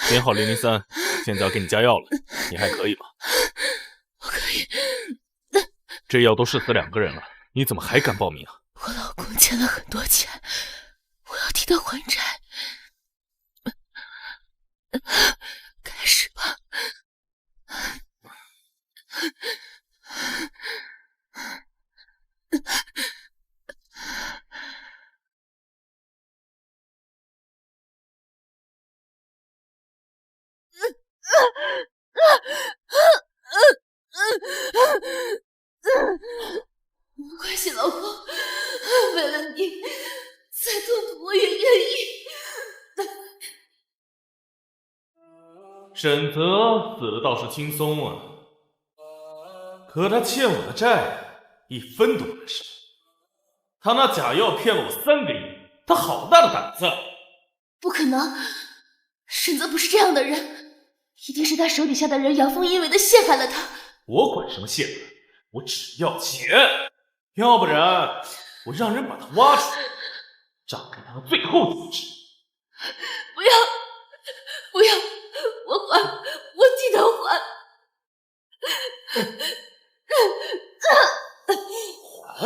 编号003，现在要给你加药了，你还可以吧？我可以。这药都试死2个人了，你怎么还敢报名啊？我老公欠了很多钱，我要替他还债。开始吧。没关系，老公，为了你，再痛苦我也愿意。沈泽死的倒是轻松啊，可他欠我的债1分都不少。他拿假药骗了我3个亿，他好大的胆子！不可能，沈泽不是这样的人，一定是他手底下的人阳奉阴违的陷害了他。我管什么陷害，我只要钱，要不然我让人把他挖出来，榨干他的最后意志。不要，不要，我还，我替他还。还？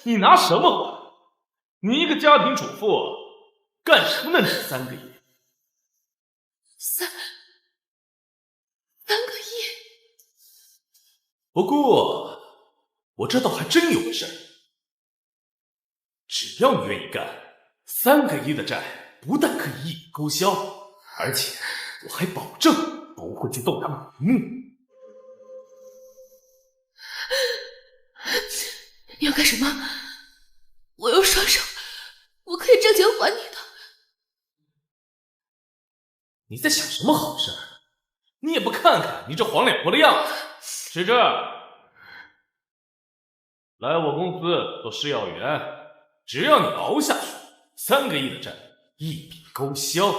你拿什么还？你一个家庭主妇，干什么呢？你3个亿3个亿。不过我这倒还真有个事儿，只要你愿意干，3个亿的债不但可以一笔勾销，而且我还保证不会去动他们名目。你要干什么？我有双手，我可以挣钱还你的。你在想什么好事？你也不看看你这黄脸婆的样子。是这儿，来我公司做试药员，只要你熬下去，3个亿的债一笔勾销，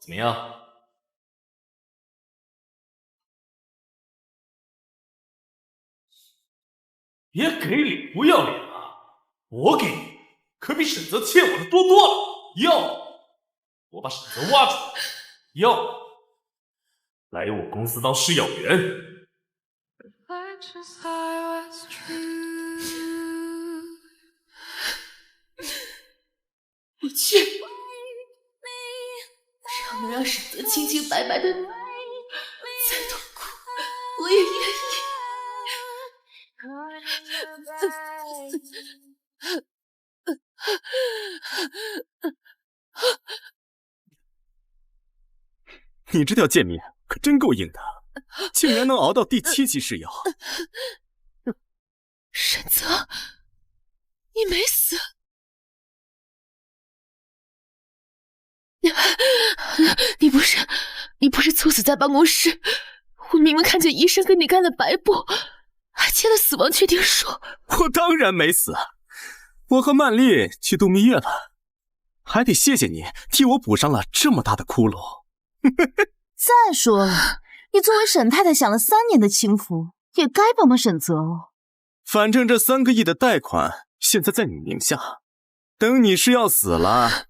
怎么样？别给脸不要脸啊！我给你，可比沈泽欠我的多多了。要么我把沈泽挖出来，要么来我公司当试药员。我去，只要能让沈泽清清白白的死，再痛苦我也愿意。你这条贱命可真够硬的，竟然能熬到第7期试药。沈泽，你没死。你不是猝死在办公室？我明明看见医生跟你盖了白布，还签了死亡确定书。我当然没死，我和曼丽去度蜜月了，还得谢谢你替我补上了这么大的窟窿。再说了，你作为沈太太享了3年的清福，也该帮帮沈泽哦。反正这3个亿的贷款现在在你名下，等你是要死了，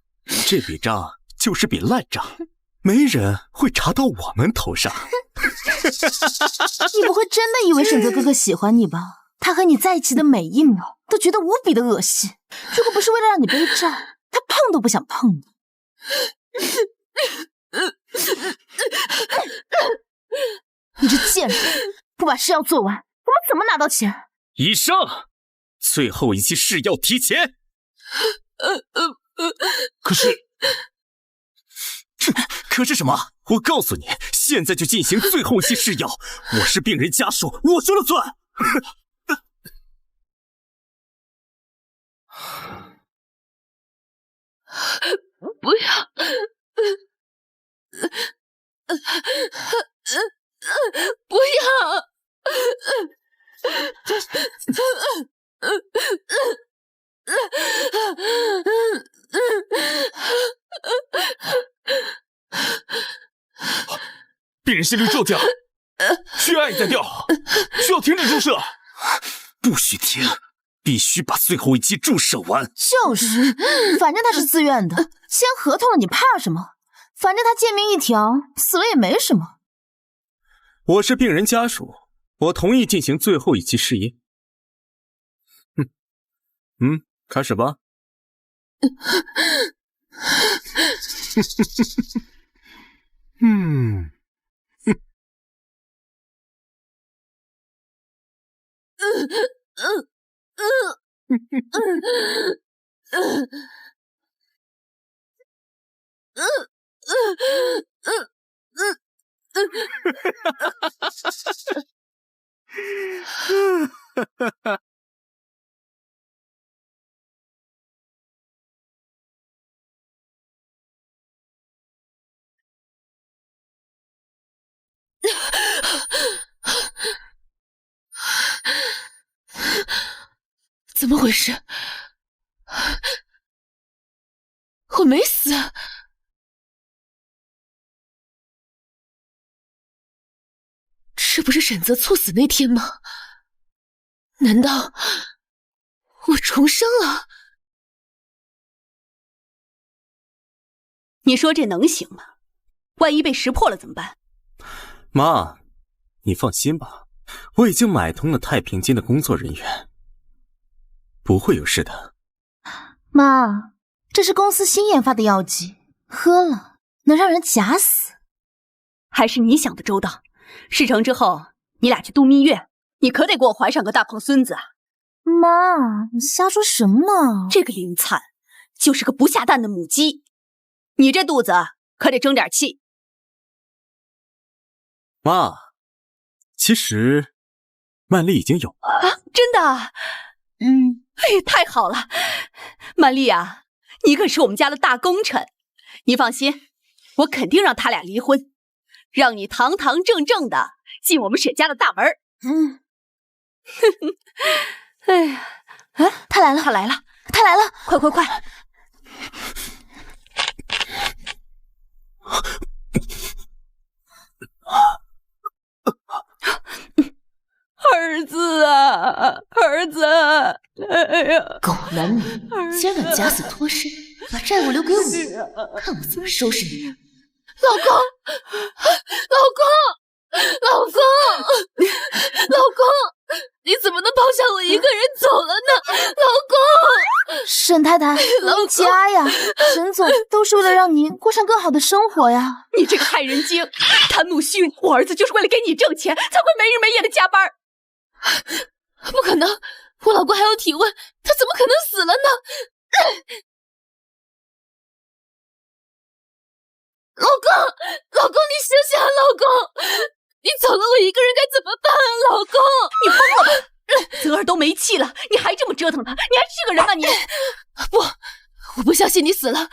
这笔账就是笔烂账，没人会查到我们头上。你不会真的以为沈泽哥哥喜欢你吧？他和你在一起的每一秒都觉得无比的恶心，如果不是为了让你背债，他碰都不想碰你。你这贱人，不把试药做完，我们怎么拿到钱？以上，最后1期试药提前。可是什么？我告诉你，现在就进行最后1期试药，我是病人家属，我说了算。不要！不要！病人心率骤降，血压也在掉，需要停止注射。不许停！必须把最后一击注射完。就是，反正他是自愿的，签合同了你怕什么？反正他贱命一条，死了也没什么。我是病人家属，我同意进行最后一击试验。开始吧。怎么回事？我没死。这不是沈泽猝死那天吗？难道我重生了？你说这能行吗？万一被识破了怎么办？妈，你放心吧，我已经买通了太平间的工作人员，不会有事的。妈，这是公司新研发的药剂，喝了能让人假死。还是你想的周到。事成之后，你俩去度蜜月，你可得给我怀上个大胖孙子啊！妈，你瞎说什么？这个林灿就是个不下蛋的母鸡，你这肚子可得争点气。妈，其实曼丽已经有了啊！真的？哎，太好了，曼丽啊，你可是我们家的大功臣，你放心，我肯定让他俩离婚，让你堂堂正正的进我们沈家的大门。哎呀，他来了，他来了，他来了！快快快！儿子啊，儿子！哎呀，狗男女，竟然敢假死脱身，把债务留给我，看我怎么收拾你！老公，老公，老公，老公，你怎么能抛下我一个人走了呢？老公，沈太太，你家呀，沈总都是为了让你过上更好的生活呀！你这个害人精，贪慕虚荣！我儿子就是为了给你挣钱，才会没日没夜的加班。不可能，我老公还有体温，他怎么可能死了呢？老公，老公，你醒醒啊！老公，你走了，我一个人该怎么办啊？老公，你疯了吧？泽儿都没气了，你还这么折腾他，你还是个人吗你？不，我不相信你死了！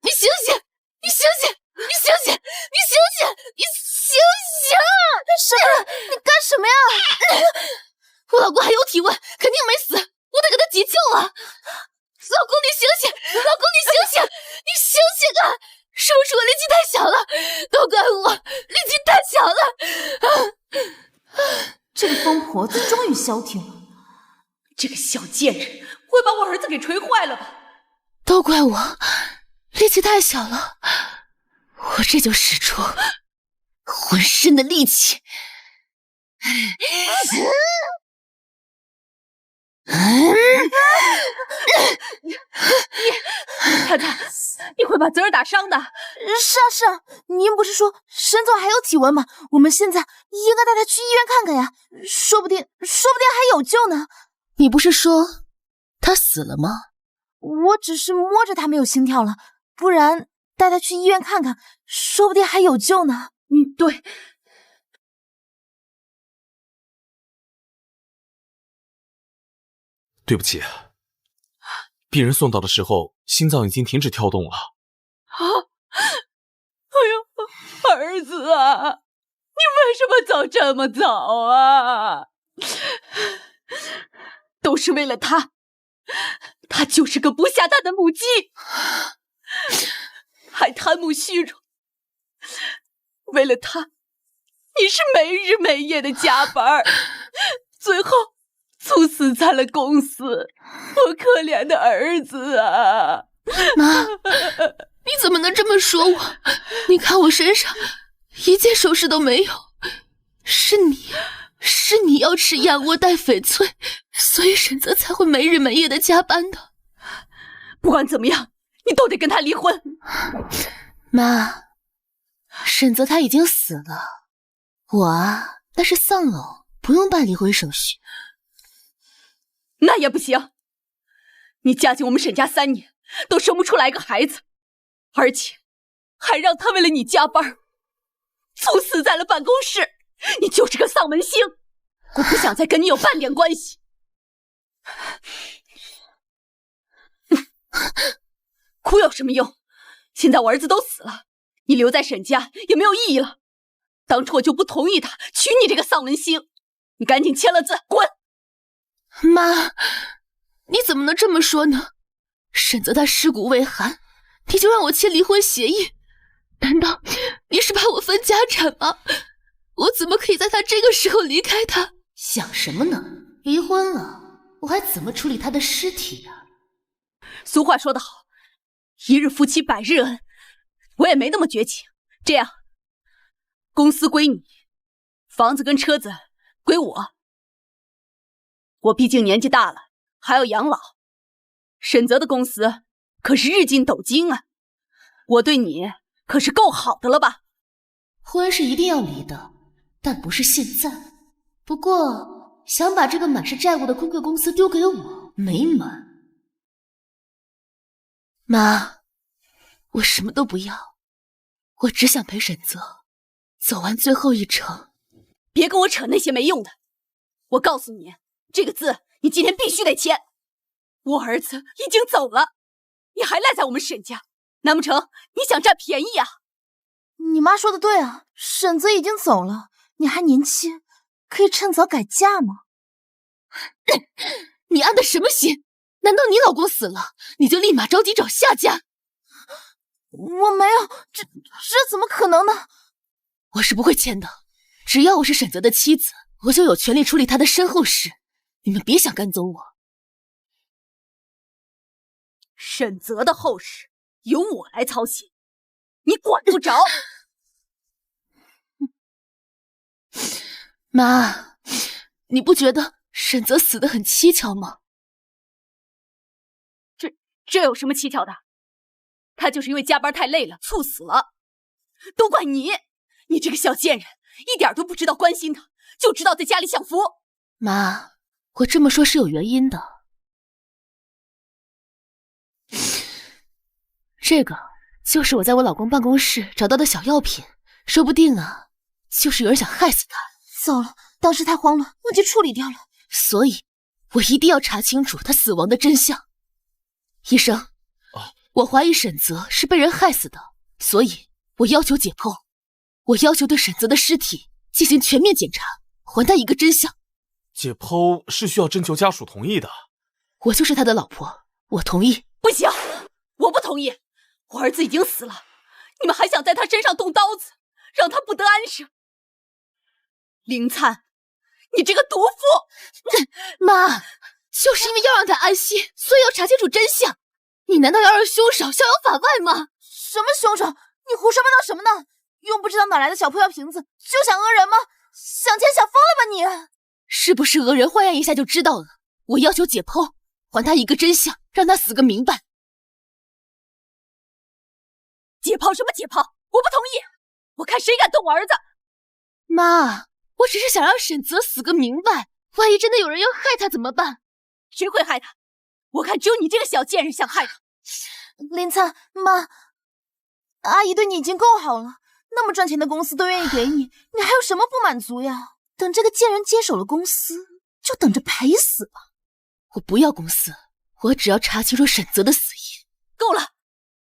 你醒醒！你醒醒！你醒醒！你醒醒！你醒醒！什么？你干什么呀？我老公还有体温，肯定没死，我得给他急救啊！老公，你醒醒！老公，你醒醒！你醒醒啊！是不是我力气太小了？都怪我力气太小了！这个疯婆子终于消停了。这个小贱人，会把我儿子给锤坏了吧？都怪我力气太小了，我这就使出浑身的力气。太太，你会把泽儿打伤的。是啊，您不是说沈总还有体温吗？我们现在应该带他去医院看看呀，说不定还有救呢。你不是说他死了吗？我只是摸着他没有心跳了，不然带他去医院看看，说不定还有救呢。对。对不起，病人送到的时候，心脏已经停止跳动了。啊！哎呦，儿子啊，你为什么走这么早啊？都是为了他，他就是个不下蛋的母鸡，还贪慕虚荣。为了他，你是没日没夜的加班，最后猝死死在了公司，我可怜的儿子啊！妈，你怎么能这么说我？你看我身上一件首饰都没有，是你要吃燕窝带翡翠，所以沈泽才会没日没夜的加班的。不管怎么样，你都得跟他离婚。妈，沈泽他已经死了，我啊那是丧偶，不用办离婚手续。那也不行，你嫁进我们沈家3年，都生不出来个孩子，而且还让他为了你加班，猝死在了办公室，你就是个丧门星，我不想再跟你有半点关系。哭有什么用？现在我儿子都死了，你留在沈家也没有意义了。当初我就不同意他娶你这个丧门星，你赶紧签了字滚！妈，你怎么能这么说呢？沈泽他尸骨未寒，你就让我签离婚协议？难道你是怕我分家产吗？我怎么可以在他这个时候离开他？想什么呢？离婚了，我还怎么处理他的尸体呀？俗话说得好，一日夫妻百日恩，我也没那么绝情。这样，公司归你，房子跟车子归我。我毕竟年纪大了，还要养老。沈泽的公司可是日进斗金啊，我对你可是够好的了吧？婚是一定要离的，但不是现在。不过，想把这个满是债务的顾客公司丢给我，没门。妈，我什么都不要，我只想陪沈泽走完最后一程。别跟我扯那些没用的，我告诉你，这个字你今天必须得签。我儿子已经走了，你还赖在我们沈家，难不成你想占便宜啊？你妈说的对啊，沈泽已经走了，你还年轻，可以趁早改嫁吗？你安的什么心？难道你老公死了，你就立马着急找下家？我没有，这怎么可能呢？我是不会签的，只要我是沈泽的妻子，我就有权利处理他的身后事。你们别想赶走我。沈泽的后事由我来操心，你管不着。妈，你不觉得沈泽死得很蹊跷吗？这有什么蹊跷的？他就是因为加班太累了，猝死了。都怪你，你这个小贱人，一点都不知道关心他，就知道在家里享福。妈，我这么说是有原因的。这个就是我在我老公办公室找到的小药品，说不定啊，就是有人想害死他。糟了，当时太慌了，忘记处理掉了。所以，我一定要查清楚他死亡的真相。医生，我怀疑沈泽是被人害死的，所以我要求解剖。我要求对沈泽的尸体进行全面检查，还他一个真相。解剖是需要征求家属同意的。我就是他的老婆，我同意。不行，我不同意。我儿子已经死了，你们还想在他身上动刀子，让他不得安生。凌灿，你这个毒妇！妈，就是因为要让他安息，所以要查清楚真相。你难道要让凶手逍遥法外吗？什么凶手？你胡说八道什么呢？用不知道哪来的小破药瓶子就想讹人吗？想钱想疯了吧你！是不是讹人？化验一下就知道了。我要求解剖，还他一个真相，让他死个明白。解剖什么解剖？我不同意！我看谁敢动我儿子！妈，我只是想让沈泽死个明白，万一真的有人要害他怎么办？谁会害他？我看只有你这个小贱人想害他。林灿，妈，阿姨对你已经够好了，那么赚钱的公司都愿意给你，你还有什么不满足呀？等这个贱人接手了公司，就等着赔死吧。我不要公司，我只要查清楚沈泽的死因。够了，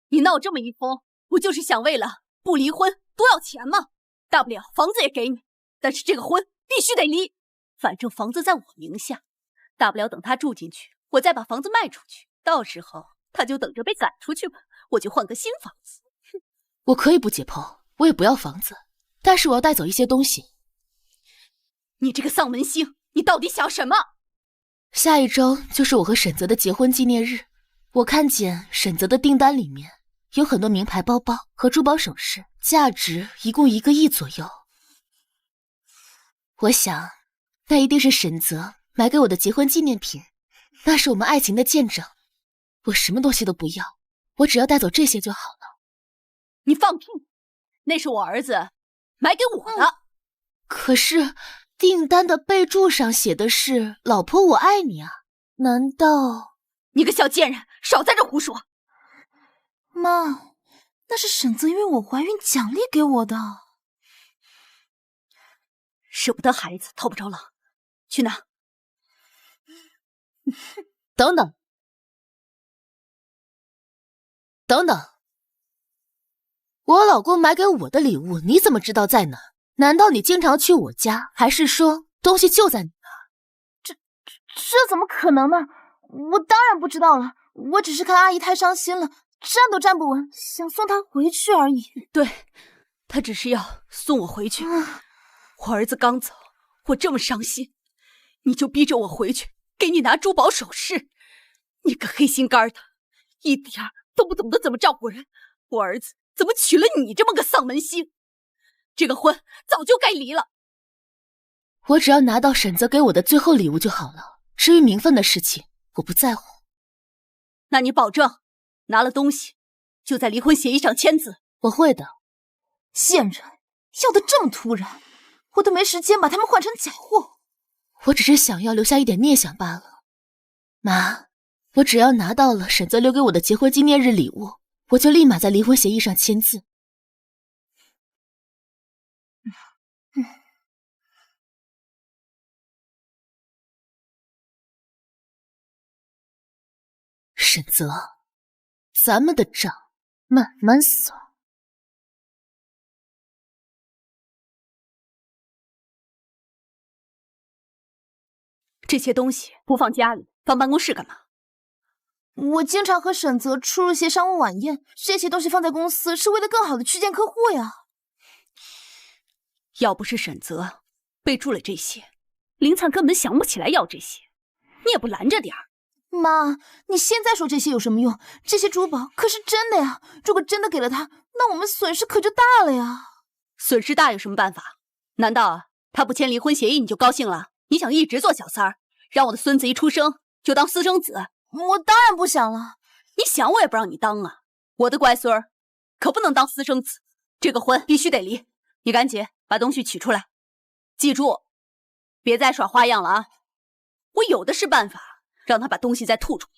你闹这么一通，不就是想为了不离婚多要钱吗？大不了房子也给你，但是这个婚必须得离。反正房子在我名下，大不了等他住进去，我再把房子卖出去，到时候他就等着被赶出去吧，我就换个新房子。我可以不解剖，我也不要房子，但是我要带走一些东西。你这个丧门星，你到底想什么？下一周就是我和沈泽的结婚纪念日，我看见沈泽的订单里面有很多名牌包包和珠宝首饰，价值一共1个亿左右。我想，那一定是沈泽买给我的结婚纪念品，那是我们爱情的见证。我什么东西都不要，我只要带走这些就好了。你放屁！那是我儿子买给我的。可是订单的备注上写的是“老婆我爱你”啊，难道……你个小贱人，少在这胡说！妈，那是沈泽因为我怀孕奖励给我的。舍不得孩子套不着狼，去拿。等等，等等，我老公买给我的礼物，你怎么知道在哪？难道你经常去我家，还是说东西就在你那？这怎么可能呢？我当然不知道了，我只是看阿姨太伤心了，站都站不稳，想送她回去而已。对，他只是要送我回去。我儿子刚走，我这么伤心，你就逼着我回去给你拿珠宝首饰，你个黑心肝的，一点儿都不懂得怎么照顾人。我儿子怎么娶了你这么个丧门星？这个婚早就该离了。我只要拿到沈泽给我的最后礼物就好了，至于名分的事情，我不在乎。那你保证拿了东西就在离婚协议上签字？我会的。贱人，要的这么突然，我都没时间把他们换成假货。我只是想要留下一点念想罢了。妈，我只要拿到了沈泽留给我的结婚纪念日礼物，我就立马在离婚协议上签字。沈泽，咱们的账慢慢算。这些东西不放家里，放办公室干嘛？我经常和沈泽出入些商务晚宴，这些东西放在公司是为了更好的去见客户呀。要不是沈泽备注了这些，林灿根本想不起来要这些，你也不拦着点儿。妈，你现在说这些有什么用？这些珠宝可是真的呀，如果真的给了他，那我们损失可就大了呀。损失大有什么办法？难道他不签离婚协议你就高兴了？你想一直做小三儿，让我的孙子一出生就当私生子？我当然不想了。你想我也不让你当啊！我的乖孙儿可不能当私生子，这个婚必须得离。你赶紧把东西取出来，记住，别再耍花样了啊！我有的是办法。让他把东西再吐出来。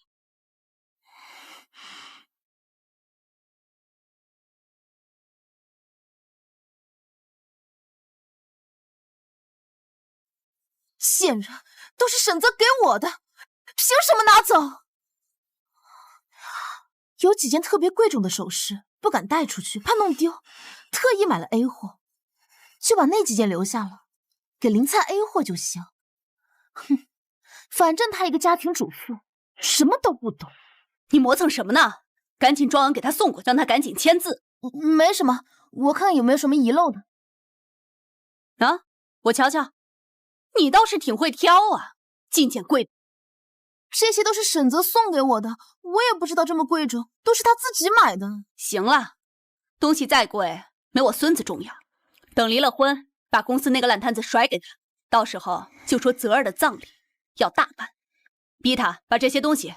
贱人，都是沈泽给我的，凭什么拿走？有几件特别贵重的首饰，不敢带出去，怕弄丢，特意买了 A 货，就把那几件留下了，给林灿 A 货就行。哼。反正她一个家庭主妇，什么都不懂。你磨蹭什么呢？赶紧装完给他送过，让他赶紧签字。没什么，我看看有没有什么遗漏的。啊，我瞧瞧，你倒是挺会挑啊，尽捡贵的。这些都是沈泽送给我的，我也不知道这么贵重，都是他自己买的。行了，东西再贵，没我孙子重要。等离了婚，把公司那个烂摊子甩给他，到时候就说泽儿的葬礼要大办，逼他把这些东西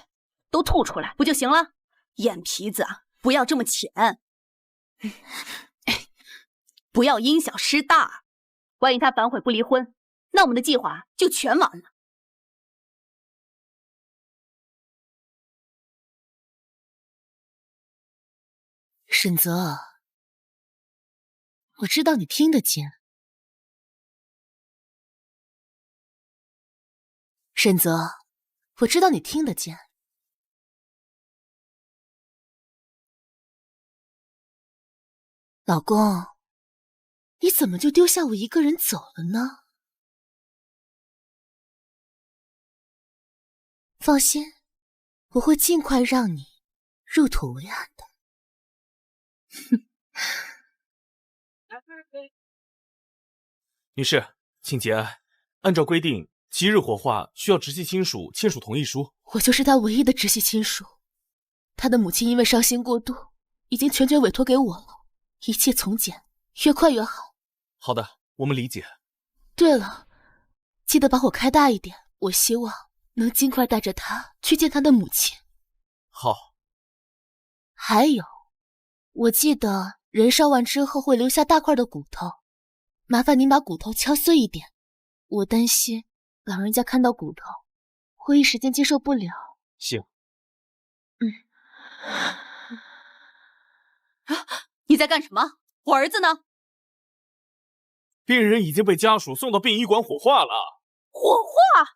都吐出来，不就行了？眼皮子啊，不要这么浅，不要因小失大。万一他反悔不离婚，那我们的计划就全完了。沈泽，我知道你听得见。沈泽，我知道你听得见。老公，你怎么就丢下我一个人走了呢？放心，我会尽快让你入土为安的。女士，请节哀。按照规定，吉日火化需要直系亲属签署同意书。我就是他唯一的直系亲属。他的母亲因为伤心过度，已经全权委托给我了，一切从简，越快越好。好的，我们理解。对了，记得把火开大一点，我希望能尽快带着他去见他的母亲。好。还有，我记得人烧完之后会留下大块的骨头，麻烦您把骨头敲碎一点，我担心老人家看到骨头会一时间接受不了。行。你在干什么？我儿子呢？病人已经被家属送到殡仪馆火化了。火化？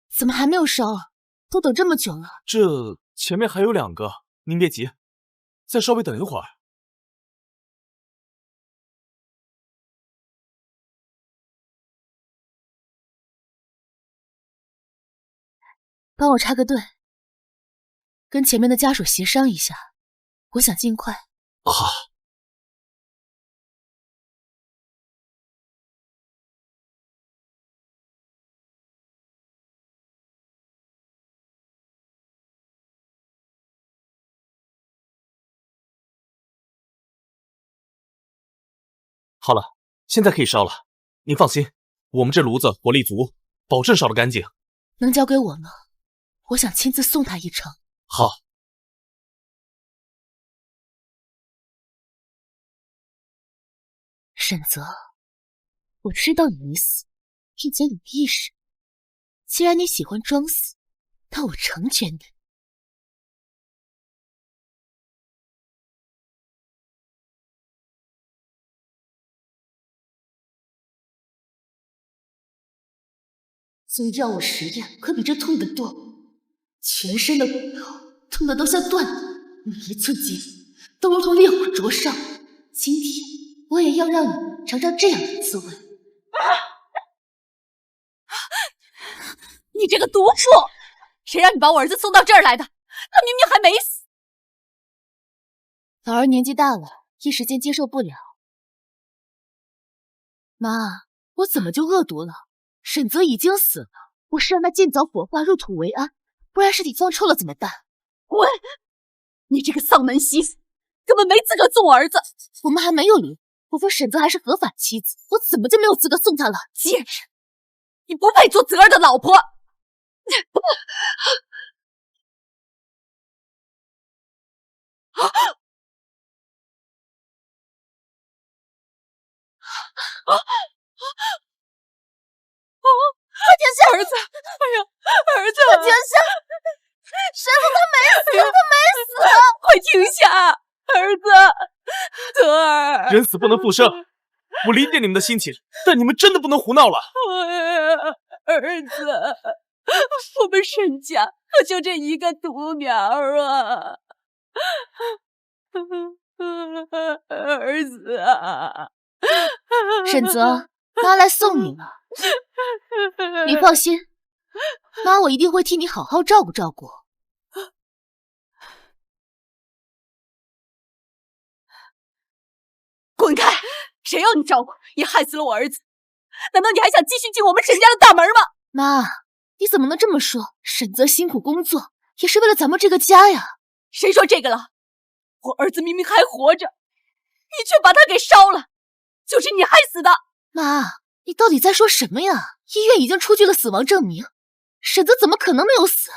怎么还没有烧啊？都等这么久了。这前面还有2个，您别急，再稍微等一会儿。帮我插个队，跟前面的家属协商一下，我想尽快。好。好了，现在可以烧了。您放心，我们这炉子火力足，保证烧得干净。能交给我吗？我想亲自送他一程。好。沈泽，我知道你没死，并且有意识。既然你喜欢装死，那我成全你。所以让我实验，可比这痛得多。全身的骨头痛得都像断了，每一寸肌肤都如同烈火灼烧。今天我也要让你尝尝这样的滋味。你这个毒妇！谁让你把我儿子送到这儿来的？他明明还没死。老儿年纪大了，一时间接受不了。妈，我怎么就恶毒了？沈泽已经死了，我是让他尽早火化入土为安，不然尸体放臭了怎么办？滚！你这个丧门媳妇，根本没资格送我儿子。我们还没有离，我说沈泽还是合法妻子，我怎么就没有资格送他了？贱人，你不配做泽儿的老婆。天下儿子，哎呀，儿子，天下，师傅他没死，他没死，快停下，儿子，泽儿，人死不能复生，我理解你们的心情，但你们真的不能胡闹了。儿子，我们沈家可就这一个独苗啊，儿子啊，沈泽，妈来送你了。你放心，妈我一定会替你好好照顾照顾。滚开！谁要你照顾？也害死了我儿子，难道你还想继续进我们沈家的大门吗？妈，你怎么能这么说？沈泽辛苦工作，也是为了咱们这个家呀。谁说这个了？我儿子明明还活着，你却把他给烧了，就是你害死的。妈，你到底在说什么呀？医院已经出具了死亡证明，沈泽怎么可能没有死？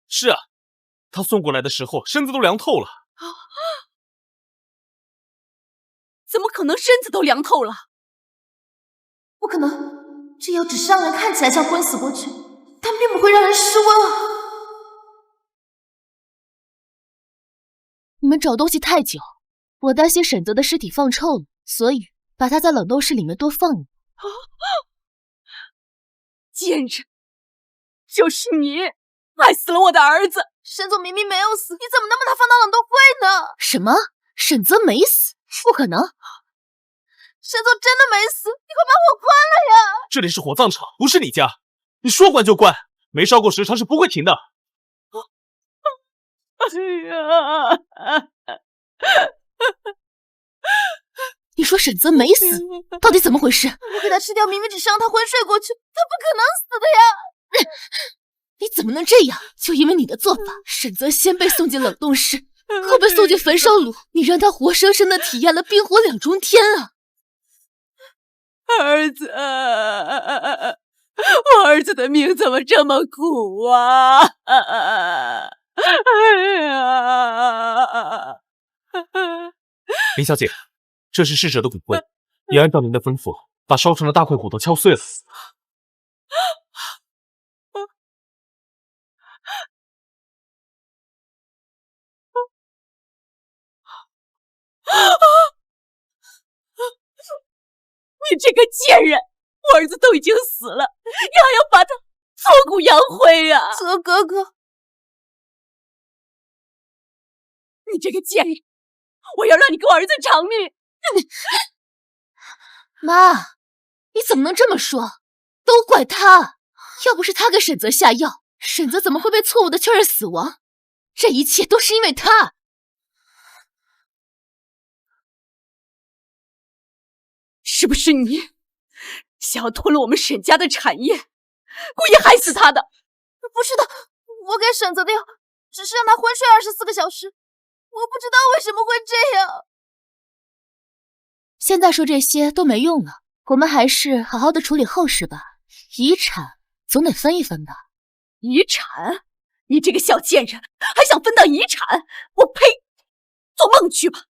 是啊，他送过来的时候身子都凉透了。怎么可能身子都凉透了？不可能，这药只是让人看起来像昏死过去，但并不会让人失温啊。你们找东西太久，我担心沈泽的尸体放臭了，所以把他在冷冻室里面多放了。贱人，就是你害死了我的儿子。沈总明明没有死，你怎么能把他放到冷冻柜呢？什么？沈泽没死？不可能！沈总真的没死，你快把火关了呀！这里是火葬场，不是你家，你说关就关，没烧过时长是不会停的。哎呀！说沈泽没死，到底怎么回事？我给他吃掉，明明只是让他昏睡过去，他不可能死的呀！你怎么能这样？就因为你的做法，沈泽先被送进冷冻室，后被送进焚烧炉，你让他活生生的体验了冰火两重天啊！儿子，我儿子的命怎么这么苦啊！林小姐，这是逝者的骨灰，也按照您的吩咐，把烧成的大块骨头敲碎了。你这个贱人！我儿子都已经死了，你还要把他挫骨扬灰啊！泽哥哥，你这个贱人！我要让你给我儿子偿命！妈，你怎么能这么说？都怪他！要不是他给沈泽下药，沈泽怎么会被错误的确认死亡？这一切都是因为他！是不是你想要吞了我们沈家的产业，故意害死他的？不是的，我给沈泽的药只是让他昏睡24个小时，我不知道为什么会这样。现在说这些都没用了，我们还是好好的处理后事吧。遗产总得分一分吧。遗产？你这个小贱人，还想分到遗产？我呸！做梦去吧！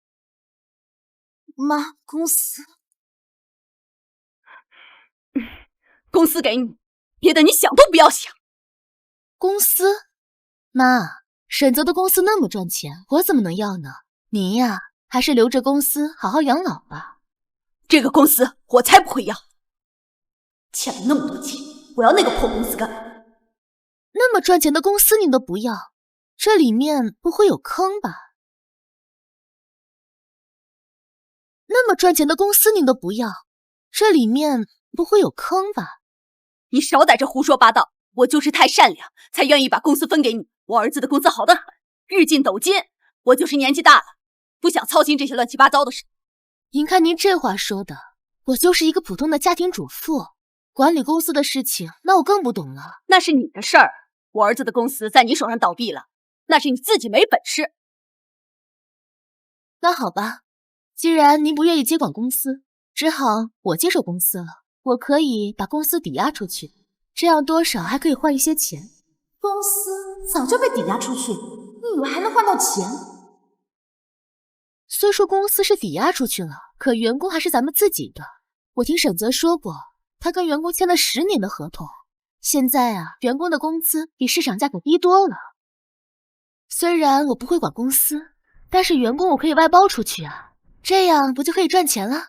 妈，公司公司给你，别的你想都不要想。公司？妈，沈泽的公司那么赚钱，我怎么能要呢？您呀，还是留着公司好好养老吧。这个公司我才不会要，欠了那么多钱，我要那个破公司干嘛？那么赚钱的公司您都不要，这里面不会有坑吧？那么赚钱的公司您都不要，这里面不会有坑吧？你少在这胡说八道！我就是太善良，才愿意把公司分给你。我儿子的工资好得很，日进斗金。我就是年纪大了，不想操心这些乱七八糟的事。您看您这话说的，我就是一个普通的家庭主妇，管理公司的事情，那我更不懂了。那是你的事儿。我儿子的公司在你手上倒闭了，那是你自己没本事。那好吧，既然您不愿意接管公司，只好我接手公司了。我可以把公司抵押出去，这样多少还可以换一些钱。公司早就被抵押出去，你以为还能换到钱？虽说公司是抵押出去了，可员工还是咱们自己的。我听沈泽说过，他跟员工签了10年的合同。现在啊，员工的工资比市场价可低多了。虽然我不会管公司，但是员工我可以外包出去啊，这样不就可以赚钱了？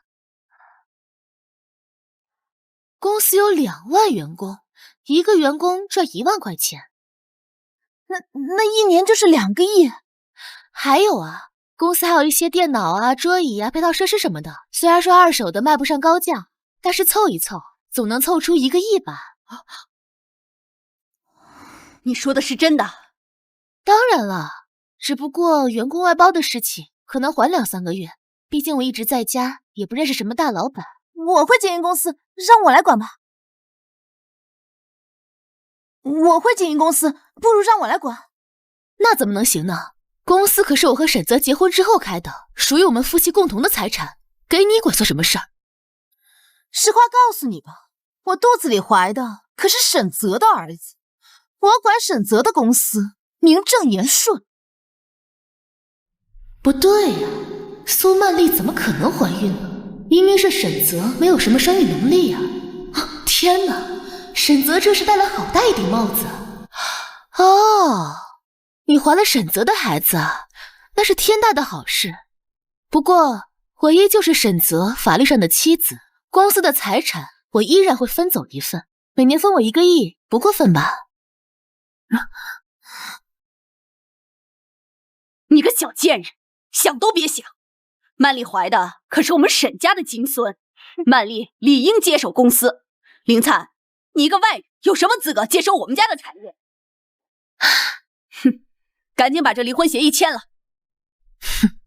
公司有2万员工，一个员工赚1万块钱，那1年就是2个亿。还有啊，公司还有一些电脑啊、桌椅啊、配套设施什么的。虽然说二手的卖不上高价，但是凑一凑，总能凑出1个亿吧。你说的是真的？当然了，只不过员工外包的事情可能缓2、3个月，毕竟我一直在家，也不认识什么大老板。我会经营公司，让我来管吧。我会经营公司，不如让我来管。那怎么能行呢？公司可是我和沈泽结婚之后开的，属于我们夫妻共同的财产，给你管算什么事儿？实话告诉你吧，我肚子里怀的可是沈泽的儿子，我管沈泽的公司，名正言顺。不对呀，苏曼丽怎么可能怀孕了？明明是沈泽没有什么生育能力呀！天哪，沈泽这是戴了好大一顶帽子。哦，你怀了沈泽的孩子啊，那是天大的好事。不过我依旧是沈泽法律上的妻子，公司的财产我依然会分走一份，每年分我1个亿，不过分吧？你个小贱人，想都别想！曼丽怀的可是我们沈家的金孙，曼丽理应接手公司。林灿，你一个外人有什么资格接手我们家的产业？哼，赶紧把这离婚协议签了。哼。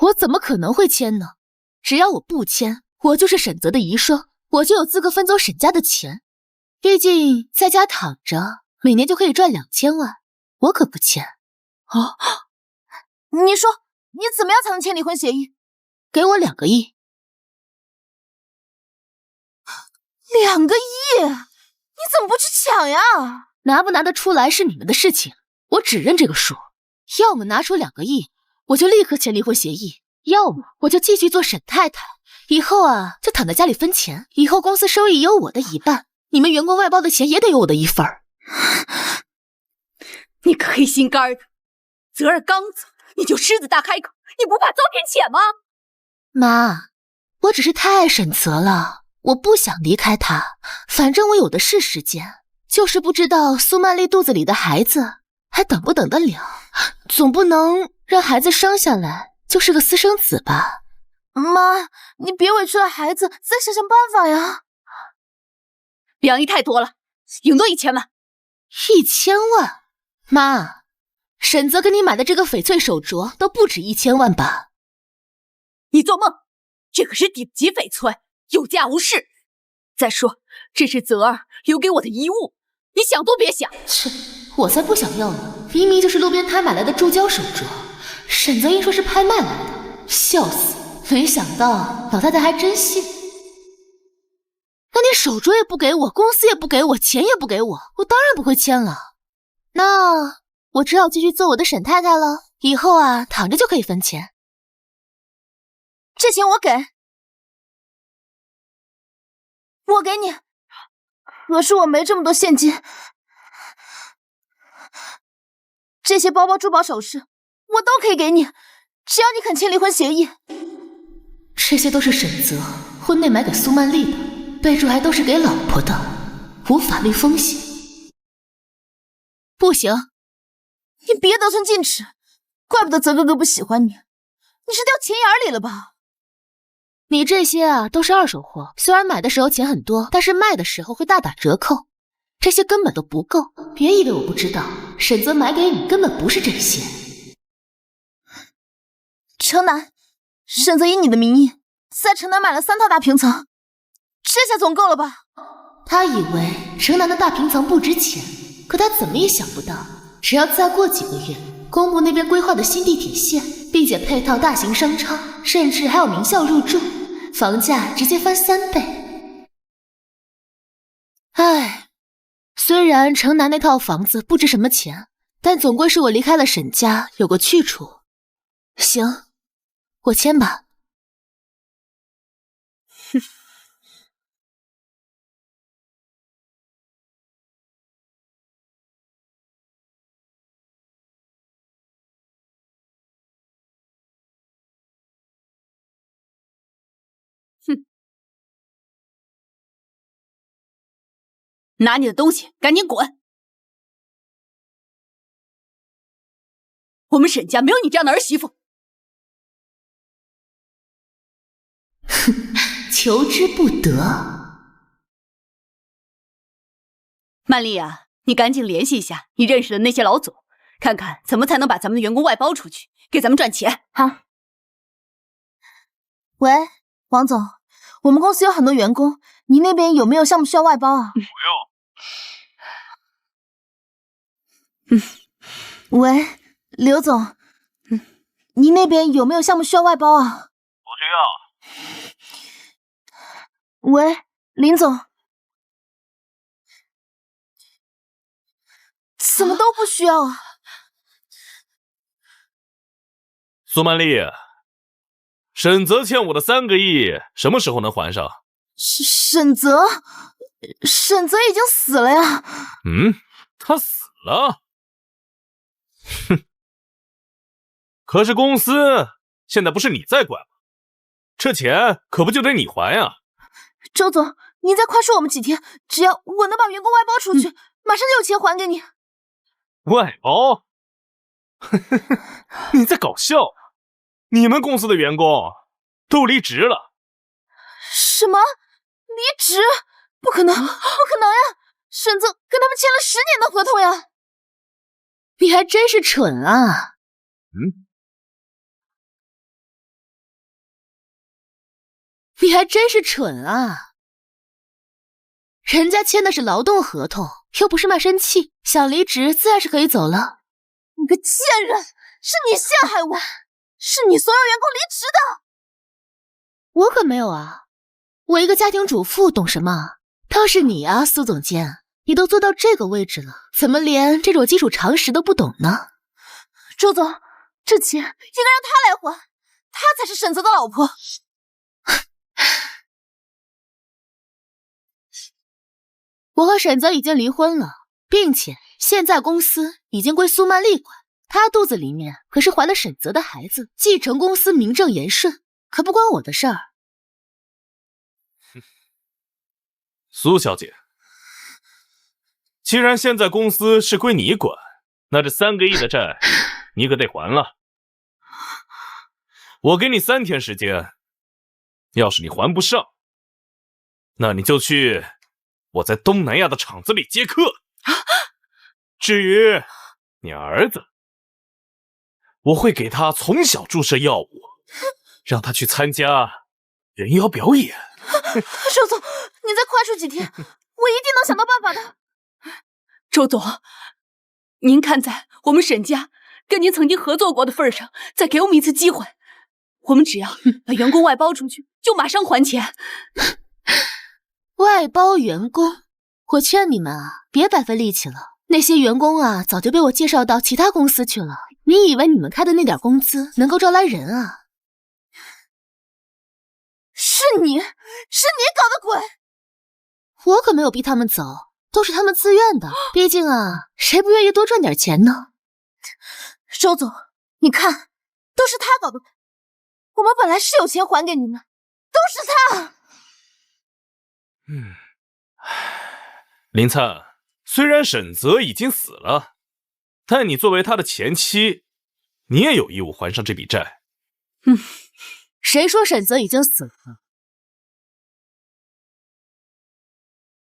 我怎么可能会签呢？只要我不签，我就是沈泽的遗孀，我就有资格分走沈家的钱。毕竟在家躺着，每年就可以赚2000万，我可不签。哦，你说你怎么样才能签离婚协议？给我2个亿。2个亿？你怎么不去抢呀？拿不拿得出来是你们的事情，我只认这个数。要么拿出2个亿，我就立刻签离婚协议；要么我就继续做沈太太，以后啊就躺在家里分钱，以后公司收益有我的一半，你们员工外包的钱也得有我的一份。你个黑心肝的，泽儿刚走你就狮子大开口，你不怕遭天谴吗？妈，我只是太爱沈泽了，我不想离开他，反正我有的是时间，就是不知道苏曼丽肚子里的孩子还等不等得了，总不能让孩子生下来就是个私生子吧？妈，你别委屈了孩子，再想想办法呀。2亿太多了，顶多1000万。1000万？妈，沈泽给你买的这个翡翠手镯都不止1000万吧？你做梦，这可是顶级翡翠，有价无市。再说，这是泽儿留给我的遗物，你想都别想。切，我才不想要呢！明明就是路边摊买来的铸胶手镯，沈泽英说是拍卖来的，笑死！没想到老太太还真信。那你手镯也不给我，公司也不给我，钱也不给我，我当然不会签了。那我只好继续做我的沈太太了，以后啊躺着就可以分钱。这钱我给，我给你。可是我没这么多现金，这些包包、珠宝首饰我都可以给你，只要你肯签离婚协议。这些都是沈泽婚内买给苏曼丽的，备注还都是给老婆的，无法律风险。不行，你别得寸进尺，怪不得泽哥哥不喜欢你，你是掉钱眼里了吧？你这些啊都是二手货，虽然买的时候钱很多，但是卖的时候会大打折扣，这些根本都不够。别以为我不知道，沈泽买给你根本不是这些。城南，沈泽以你的名义在城南买了3套大平层，这下总够了吧？他以为城南的大平层不值钱，可他怎么也想不到，只要再过几个月，工部那边规划的新地铁线，并且配套大型商超，甚至还有名校入驻，房价直接翻3倍。唉，虽然城南那套房子不值什么钱，但总归是我离开了沈家有个去处。行，我签吧。哼。哼，拿你的东西，赶紧滚！我们沈家没有你这样的儿媳妇。哼，求之不得。曼丽啊，你赶紧联系一下你认识的那些老总，看看怎么才能把咱们的员工外包出去，给咱们赚钱。好。喂，王总，我们公司有很多员工，您那边有没有项目需要外包啊？不用。喂，刘总，您那边有没有项目需要外包啊？不需要。喂，林总，怎么都不需要啊？苏曼丽，沈泽欠我的3个亿，什么时候能还上？沈泽已经死了呀。嗯，他死了。哼，可是公司现在不是你在管吗？这钱可不就得你还呀？周总，您再宽恕我们几天，只要我能把员工外包出去，马上就有钱还给你。外包？你在搞笑？你们公司的员工都离职了。什么？离职？不可能，不可能呀！沈泽跟他们签了10年的合同呀！你还真是蠢啊！嗯。你还真是蠢啊！人家签的是劳动合同，又不是卖身契，想离职自然是可以走了。你个贱人，是你陷害我，是你怂恿员工离职的。我可没有啊，我一个家庭主妇懂什么？倒是你啊，苏总监，你都做到这个位置了，怎么连这种基础常识都不懂呢？周总，这钱应该让他来还，他才是沈泽的老婆。我和沈泽已经离婚了，并且现在公司已经归苏曼丽管，她肚子里面可是怀了沈泽的孩子，继承公司名正言顺，可不关我的事儿。苏小姐，既然现在公司是归你管，那这3个亿的债你可得还了。我给你3天时间，要是你还不上，那你就去我在东南亚的厂子里接客。至于你儿子，我会给他从小注射药物，让他去参加人妖表演。周总，你再宽恕几天，我一定能想到办法的。周总，您看在我们沈家跟您曾经合作过的份上，再给我们一次机会，我们只要把员工外包出去，就马上还钱。外包员工，我劝你们啊，别白费力气了。那些员工啊，早就被我介绍到其他公司去了。你以为你们开的那点工资能够招来人啊？是你搞的鬼！我可没有逼他们走，都是他们自愿的。毕竟啊，谁不愿意多赚点钱呢？周总，你看，都是他搞的鬼。我们本来是有钱还给你们，都是他。林灿，虽然沈泽已经死了，但你作为他的前妻，你也有义务还上这笔债。谁说沈泽已经死了？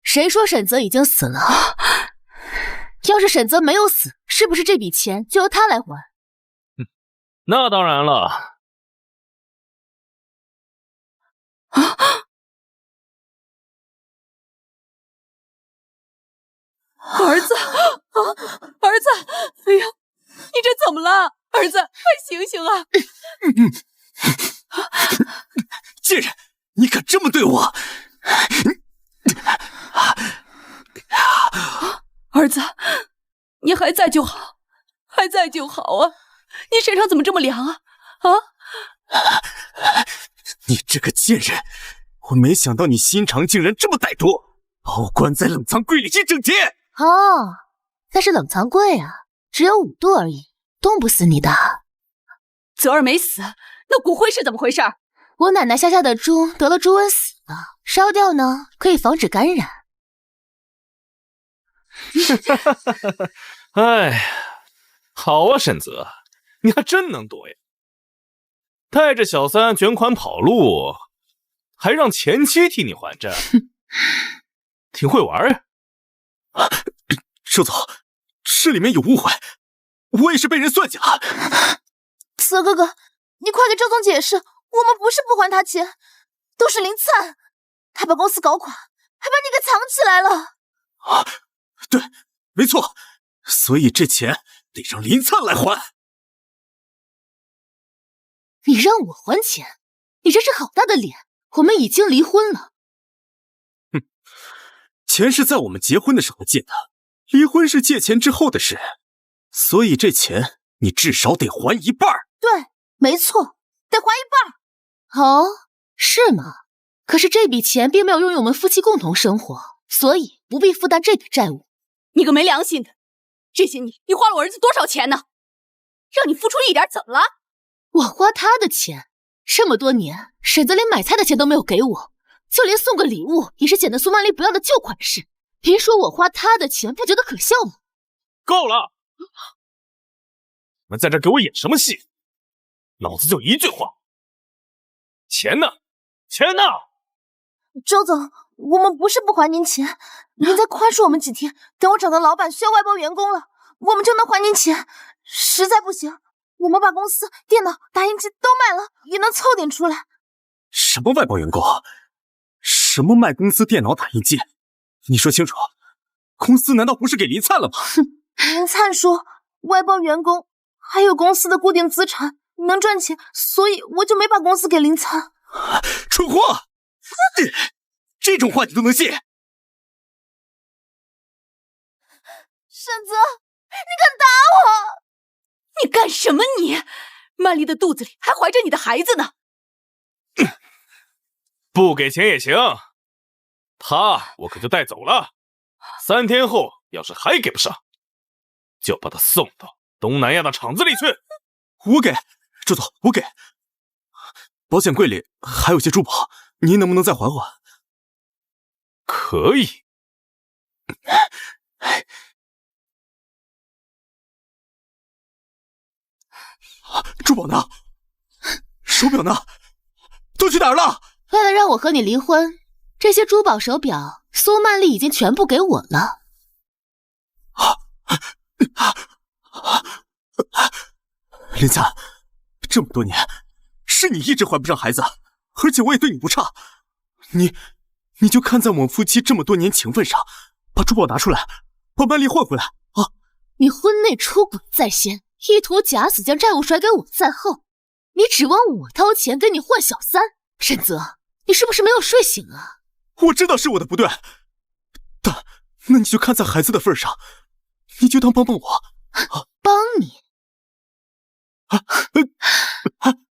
谁说沈泽已经死了？要是沈泽没有死，是不是这笔钱就由他来还？那当然了。儿子，儿子，哎呀，你这怎么了？儿子，快醒醒啊！贱人，你敢这么对我？儿子，你还在就好，还在就好啊！你身上怎么这么凉啊？你这个贱人，我没想到你心肠竟然这么歹毒，把我关在冷藏柜里一整天。哦，那是冷藏柜啊，只有5度而已，冻不死你的。泽儿没死，那骨灰是怎么回事？我奶奶下的猪得了猪瘟死了，烧掉呢可以防止感染。哎呀，好啊，沈泽，你还真能躲呀！带着小三卷款跑路，还让前妻替你还债，挺会玩呀！周总，这里面有误会，我也是被人算计了。泽哥哥，你快给周总解释，我们不是不还他钱，都是林灿，他把公司搞垮，还把你给藏起来了。对，没错，所以这钱得让林灿来还。你让我还钱？你这是好大的脸！我们已经离婚了。钱是在我们结婚的时候借的，离婚是借钱之后的事，所以这钱你至少得还一半。对，没错，得还一半。哦，是吗？可是这笔钱并没有用于我们夫妻共同生活，所以不必负担这笔债务。你个没良心的！这些年你花了我儿子多少钱呢？让你付出一点怎么了？我花他的钱，这么多年，沈泽连买菜的钱都没有给我，就连送个礼物也是捡的苏曼丽不要的旧款式。别说我花他的钱不觉得可笑吗？够了！你们在这给我演什么戏？老子就一句话：钱呢？钱呢？周总，我们不是不还您钱，您再宽恕我们几天，等我找到老板需要外包员工了，我们就能还您钱。实在不行，我们把公司、电脑、打印机都卖了，也能凑点出来。什么外包员工？什么卖公司电脑打印机？你说清楚，公司难道不是给林灿了吗？林灿说外包员工还有公司的固定资产能赚钱，所以我就没把公司给林灿。蠢货！这种话你都能信？沈泽，你敢打我？你干什么你？曼丽的肚子里还怀着你的孩子呢。不给钱也行，他我可就带走了。3天后要是还给不上，就把他送到东南亚的厂子里去。我给，周总，我给。保险柜里还有些珠宝，您能不能再还还？可以。珠宝呢？手表呢？都去哪儿了？为了让我和你离婚，这些珠宝手表苏曼丽已经全部给我了。林灿，这么多年是你一直还不上孩子，而且我也对你不差，你就看在我们夫妻这么多年情分上，把珠宝拿出来，把曼丽换回来啊！你婚内出轨在先，意图假死将债务甩给我在后，你指望我掏钱跟你换小三？沈泽，你是不是没有睡醒啊？我知道是我的不对，但那你就看在孩子的份上，你就当帮帮我。帮你？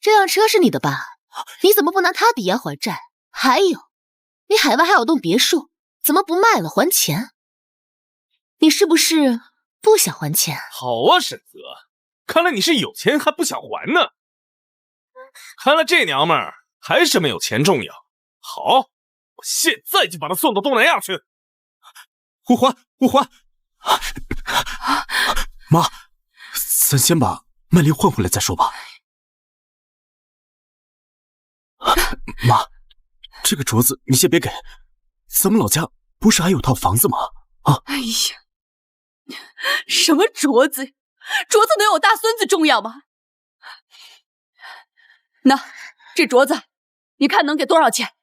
这辆车是你的吧？你怎么不拿它抵押还债？还有，你海外还有栋别墅，怎么不卖了还钱？你是不是不想还钱？好啊，沈泽，看来你是有钱还不想还呢。看来这娘们儿还是没有钱重要。好，我现在就把她送到东南亚去。我还。妈，咱先把曼丽换回来再说吧。妈，这个镯子你先别给，咱们老家不是还有套房子吗？啊！哎呀，什么镯子？镯子能有大孙子重要吗？那这镯子，你看能给多少钱？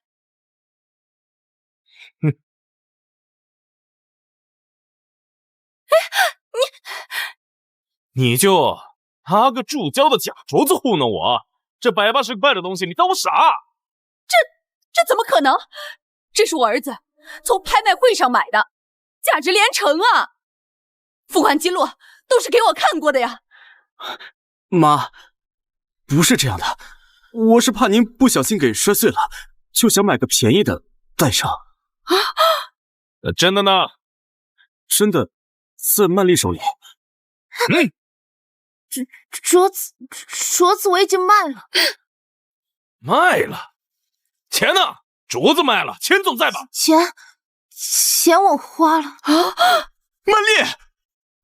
你就拿个铸胶的假镯子糊弄我？这180块的东西，你当我傻？这怎么可能？这是我儿子从拍卖会上买的，价值连城啊！付款记录都是给我看过的呀。妈，不是这样的，我是怕您不小心给摔碎了，就想买个便宜的戴上。真的呢？真的，在曼丽手里。镯子我已经卖了。卖了？钱呢？镯子卖了，钱总在吧？钱我花了。曼丽，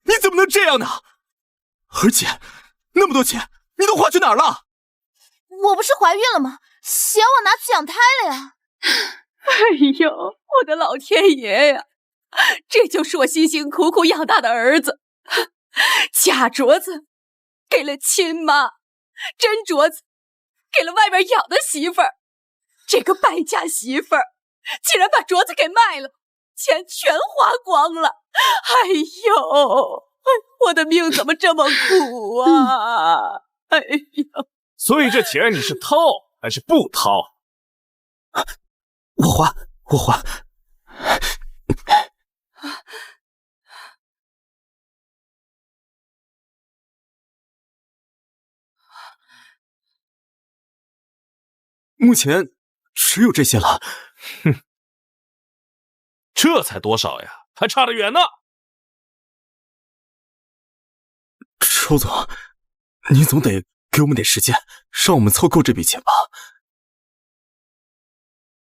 你怎么能这样呢？而且那么多钱，你都花去哪儿了？我不是怀孕了吗？钱我拿去养胎了呀。哎呦，我的老天爷呀！这就是我辛辛苦苦养大的儿子。假镯子给了亲妈，真镯子给了外边养的媳妇儿。这个败家媳妇儿竟然把镯子给卖了，钱全花光了。哎呦，我的命怎么这么苦啊！哎呦，所以这钱你是掏还是不掏？我还。目前只有这些了。哼，这才多少呀，还差得远呢。周总，你总得给我们点时间，让我们凑够这笔钱吧。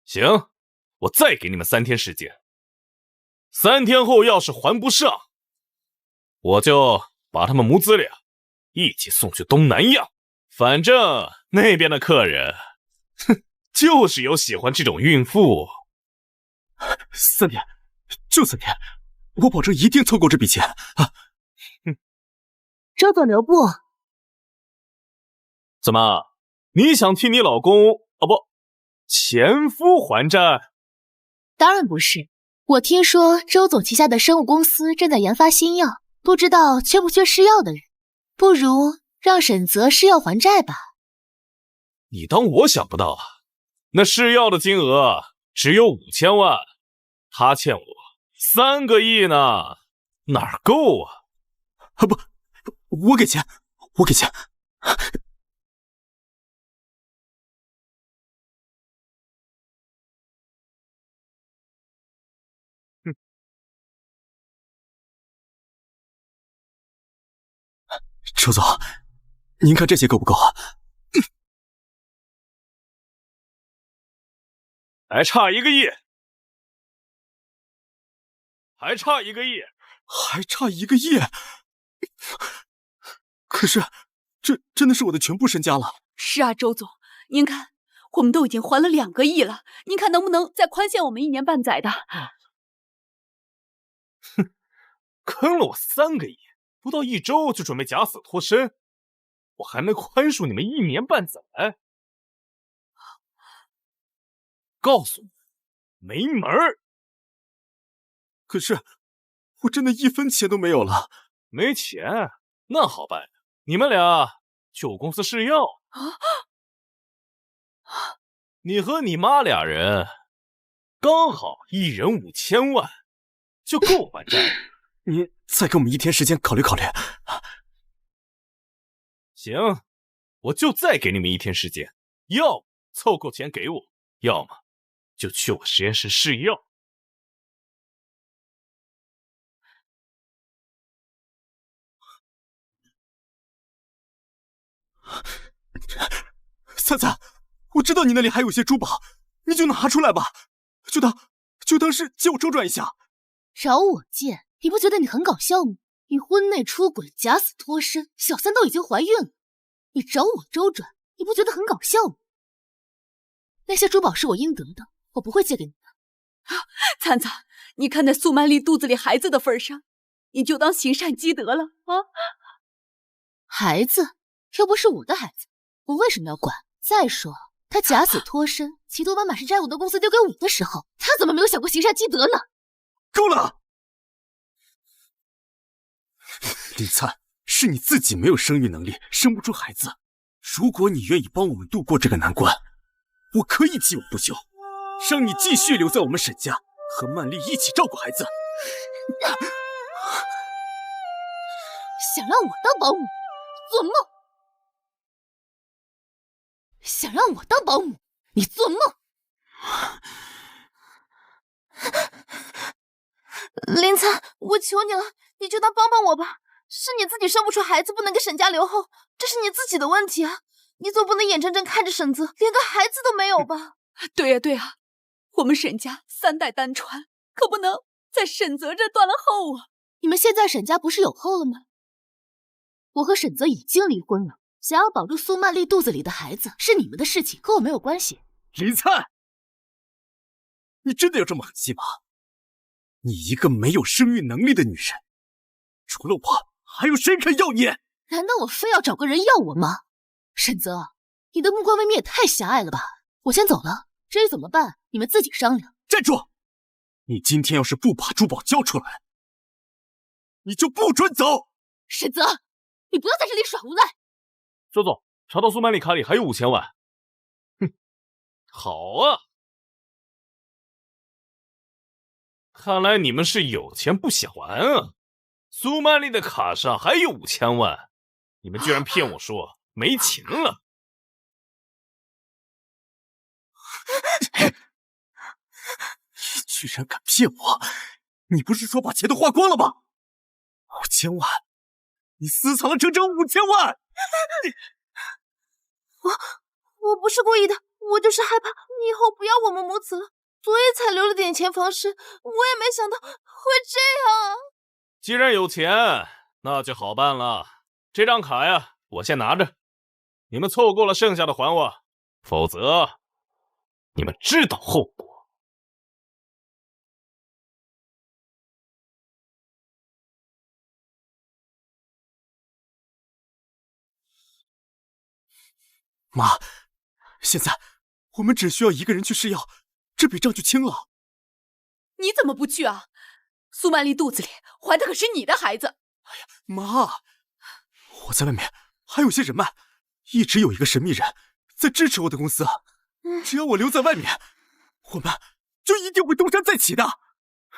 行，我再给你们3天时间。3天后要是还不上，我就把他们母子俩一起送去东南亚。反正那边的客人，哼，就是有喜欢这种孕妇。3天，就3天，我保证一定凑够这笔钱啊！周总留步。怎么，你想替你老公？哦不，前夫还债？当然不是。我听说周总旗下的生物公司正在研发新药，不知道缺不缺试药的人。不如让沈泽试药还债吧。你当我想不到啊？那试药的金额只有5000万，他欠我3个亿呢，哪儿够啊？不，我给钱，我给钱。周总，您看这些够不够啊？还差1个亿，还差1个亿，还差1个亿。可是，这真的是我的全部身家了。是啊，周总，您看，我们都已经还了2个亿了，您看能不能再宽限我们1年半载的？哼，坑了我3个亿，不到1周就准备假死脱身，我还能宽恕你们1年半载？告诉你，没门儿！可是，我真的1分钱都没有了。没钱，那好办，你们俩去我公司试药。你和你妈俩人刚好1人5000万，就够还债了。您再给我们1天时间考虑考虑。行，我就再给你们1天时间，要么凑够钱给我，要么就去我实验室试药。灿灿，我知道你那里还有些珠宝，你就拿出来吧，就当是借我周转一下。找我借？你不觉得你很搞笑吗？你婚内出轨，假死脱身，小三都已经怀孕了，你找我周转，你不觉得很搞笑吗？那些珠宝是我应得的，我不会借给你的。灿灿，你看在苏曼丽肚子里孩子的份上，你就当行善积德了啊！孩子又不是我的孩子，我为什么要管？再说，他假死脱身，企图把满是债务的公司丢给我的时候，他怎么没有想过行善积德呢？够了！李灿，是你自己没有生育能力，生不出孩子。如果你愿意帮我们度过这个难关，我可以既往不咎，让你继续留在我们沈家，和曼丽一起照顾孩子。想让我当保姆，做梦！想让我当保姆，你做梦！林灿，我求你了，你就当帮帮我吧。是你自己生不出孩子，不能给沈家留后，这是你自己的问题啊！你总不能眼睁睁看着沈泽连个孩子都没有吧？对呀对呀，我们沈家3代单传，可不能在沈泽这断了后啊！你们现在沈家不是有后了吗？我和沈泽已经离婚了，想要保住苏曼丽肚子里的孩子是你们的事情，和我没有关系。林灿，你真的有这么狠心吗？你一个没有生育能力的女人，除了我，还有谁肯要你？难道我非要找个人要我吗？沈泽，你的目光未免也太狭隘了吧！我先走了，至于怎么办，你们自己商量。站住！你今天要是不把珠宝交出来，你就不准走！沈泽，你不要在这里耍无赖！周总，查到苏曼丽卡里还有5000万。哼，好啊，看来你们是有钱不想还啊！苏曼丽的卡上还有5000万，你们居然骗我说没钱了！你居然敢骗我！你不是说把钱都花光了吗？5000万，你私藏了整整5000万！我不是故意的，我就是害怕你以后不要我们母子了，所以才留了点钱防身。我也没想到会这样啊！既然有钱，那就好办了。这张卡呀，我先拿着，你们凑够了剩下的还我，否则你们知道后果。妈，现在我们只需要一个人去试药，这笔账就清了。你怎么不去啊？苏曼丽肚子里怀的可是你的孩子。妈，我在外面还有些人脉，一直有一个神秘人在支持我的公司。只要我留在外面，我们就一定会东山再起的。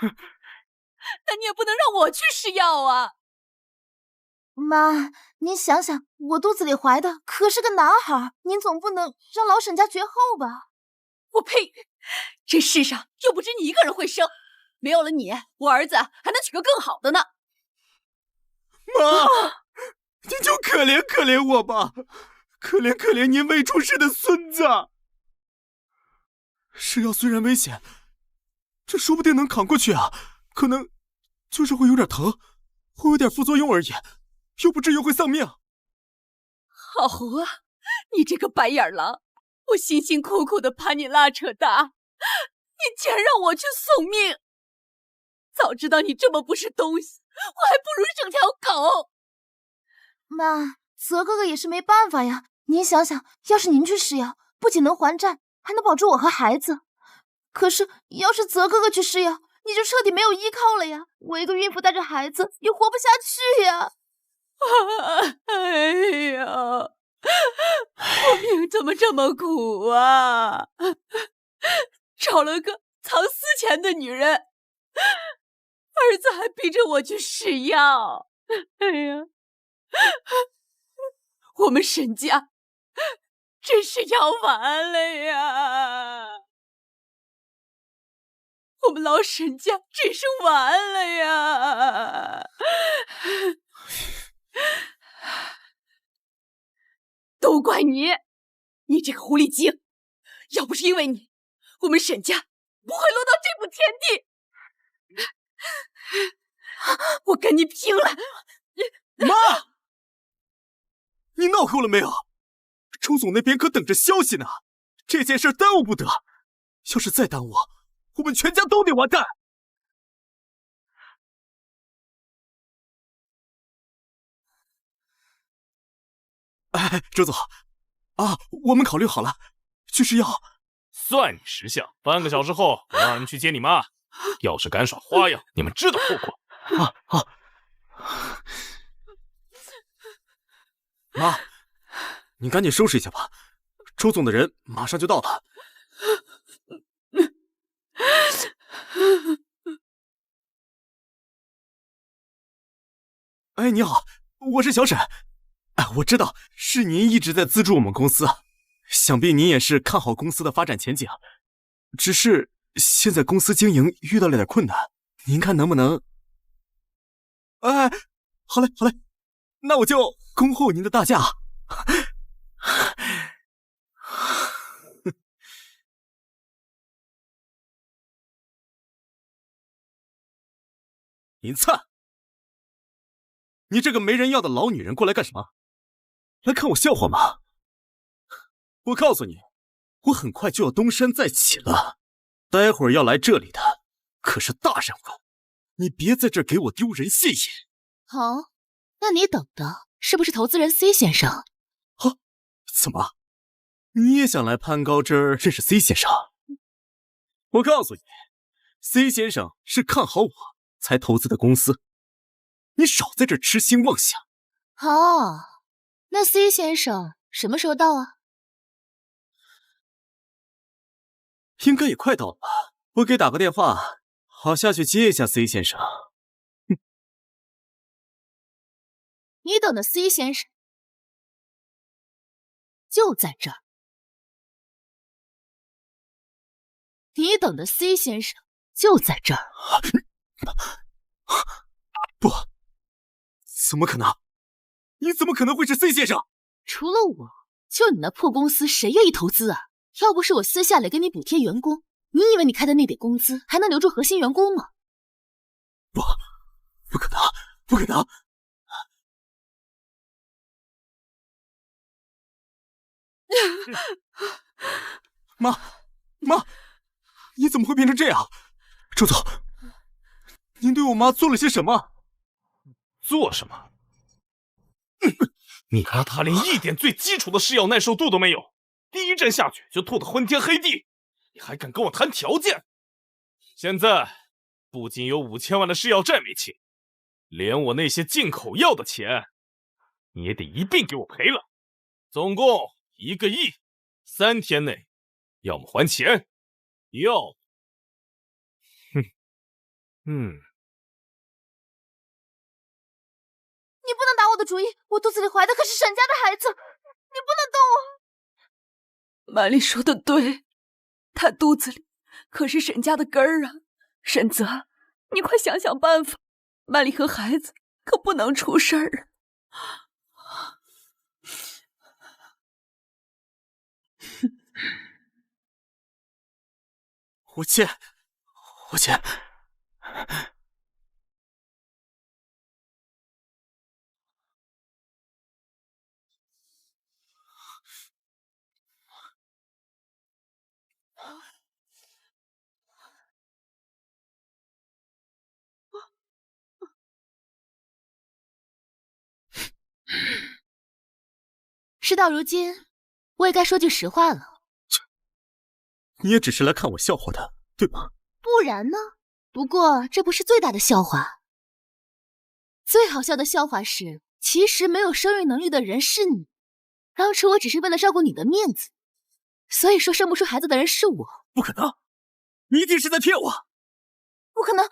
那你也不能让我去试药啊！妈，您想想，我肚子里怀的可是个男孩，您总不能让老沈家绝后吧？我呸！这世上又不止你一个人会生，没有了你，我儿子还能娶个更好的呢。妈，你就可怜可怜我吧，可怜可怜您未出世的孙子。试药虽然危险，这说不定能扛过去啊，可能就是会有点疼，会有点副作用而已，又不至于会丧命。好啊，你这个白眼狼，我辛辛苦苦的把你拉扯大，你竟然让我去送命！早知道你这么不是东西，我还不如整条狗。妈，泽哥哥也是没办法呀。您想想，要是您去试药，不仅能还债，还能保住我和孩子。可是要是泽哥哥去试药，你就彻底没有依靠了呀。我一个孕妇带着孩子也活不下去呀。哎呀，我命怎么这么苦啊！找了个藏私钱的女人，儿子还逼着我去试药。哎呀，我们沈家真是要完了呀！我们老沈家真是完了呀！都怪你，你这个狐狸精！要不是因为你，我们沈家不会落到这步田地。我跟你拼了！妈，你闹够了没有？周总那边可等着消息呢，这件事耽误不得，要是再耽误，我们全家都得完蛋。哎，周总，啊，我们考虑好了，去试药。算你识相，半个小时后我让人去接你妈。要是敢耍花样，你们知道后果。妈，你赶紧收拾一下吧，周总的人马上就到了。哎，你好，我是小沈。哎，我知道是您一直在资助我们公司，想必您也是看好公司的发展前景。只是现在公司经营遇到了点困难，您看能不能……哎，好嘞，好嘞，那我就恭候您的大驾。林灿，你这个没人要的老女人过来干什么？来看我笑话吗？我告诉你，我很快就要东山再起了，待会儿要来这里的可是大人物，你别在这儿给我丢人现眼。好，那你等的是不是投资人 C 先生？啊？怎么？你也想来攀高枝儿认识 C 先生？我告诉你 ，C 先生是看好我才投资的公司，你少在这儿痴心妄想。哦，那 C 先生什么时候到啊？应该也快到了吧，我给打个电话，好下去接一下 C 先生。你等的 C 先生就在这儿，你等的 C 先生就在这儿。不，怎么可能？你怎么可能会是 C 先生？除了我，就你那破公司，谁愿意投资啊？要不是我私下里给你补贴员工，你以为你开的那点工资还能留住核心员工吗？不可能，不可能！妈，你怎么会变成这样？周总，您对我妈做了些什么？做什么？你妈她连一点最基础的试药耐受度都没有，第一针下去就吐得昏天黑地，你还敢跟我谈条件？现在不仅有5000万的试药债没清，连我那些进口药的钱，你也得一并给我赔了，总共1个亿，3天内要么还钱，要……你不能打我的主意，我肚子里怀的可是沈家的孩子，你不能动我。曼丽说的对，他肚子里可是沈家的根儿啊！沈泽，你快想想办法，曼丽和孩子可不能出事儿啊！我欠。事到如今，我也该说句实话了。你也只是来看我笑话的，对吗？不然呢？不过这不是最大的笑话，最好笑的笑话是，其实没有生育能力的人是你。当初我只是为了照顾你的面子，所以说生不出孩子的人是我。不可能，你一定是在骗我！不可能，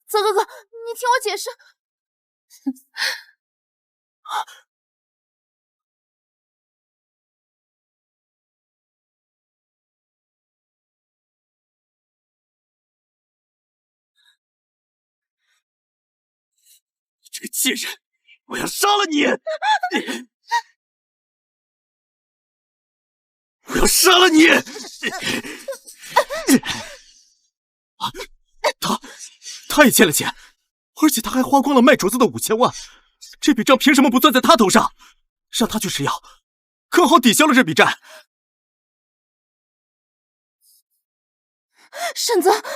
泽哥哥，你听我解释。这个贱人，我要杀了你！我要杀了你！他也欠了钱，而且他还花光了卖镯子的5000万，这笔账凭什么不算在他头上？让他去试药，刚好抵消了这笔债。沈泽，你还有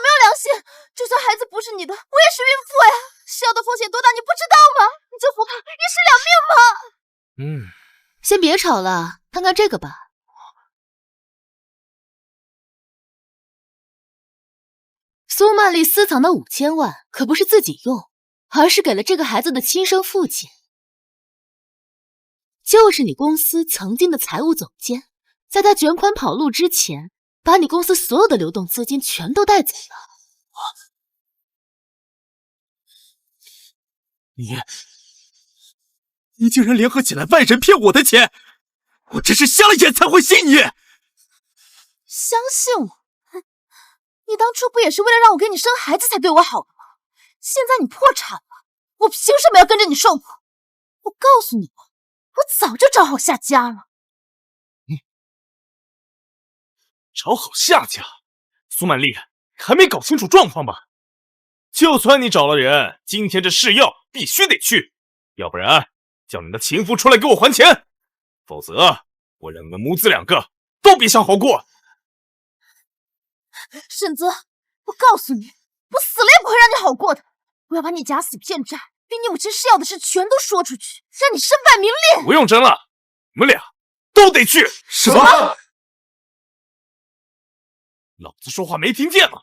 没有良心？就算孩子不是你的，我也是孕妇呀！试药的风险多大，你不知道吗？你就服他一尸两命吗？先别吵了，看看这个吧。苏曼丽私藏的5000万可不是自己用，而是给了这个孩子的亲生父亲，就是你公司曾经的财务总监，在他卷款跑路之前，把你公司所有的流动资金全都带走了。你竟然联合起来万人骗我的钱！我真是瞎了眼才会信你！相信我？哼，你当初不也是为了让我给你生孩子才对我好的吗？现在你破产了，我凭什么要跟着你受苦？我告诉你吧，我早就找好下家了。找好下家？苏曼丽，还没搞清楚状况吧？就算你找了人，今天这试药必须得去，要不然叫你的情夫出来给我还钱，否则我让你们母子2个都别想好过。沈泽，我告诉你，我死了也不会让你好过的。我要把你假死骗债，并你母亲试药的事全都说出去，让你身败名裂。不用争了，你们俩都得去。什么？老子说话没听见吗？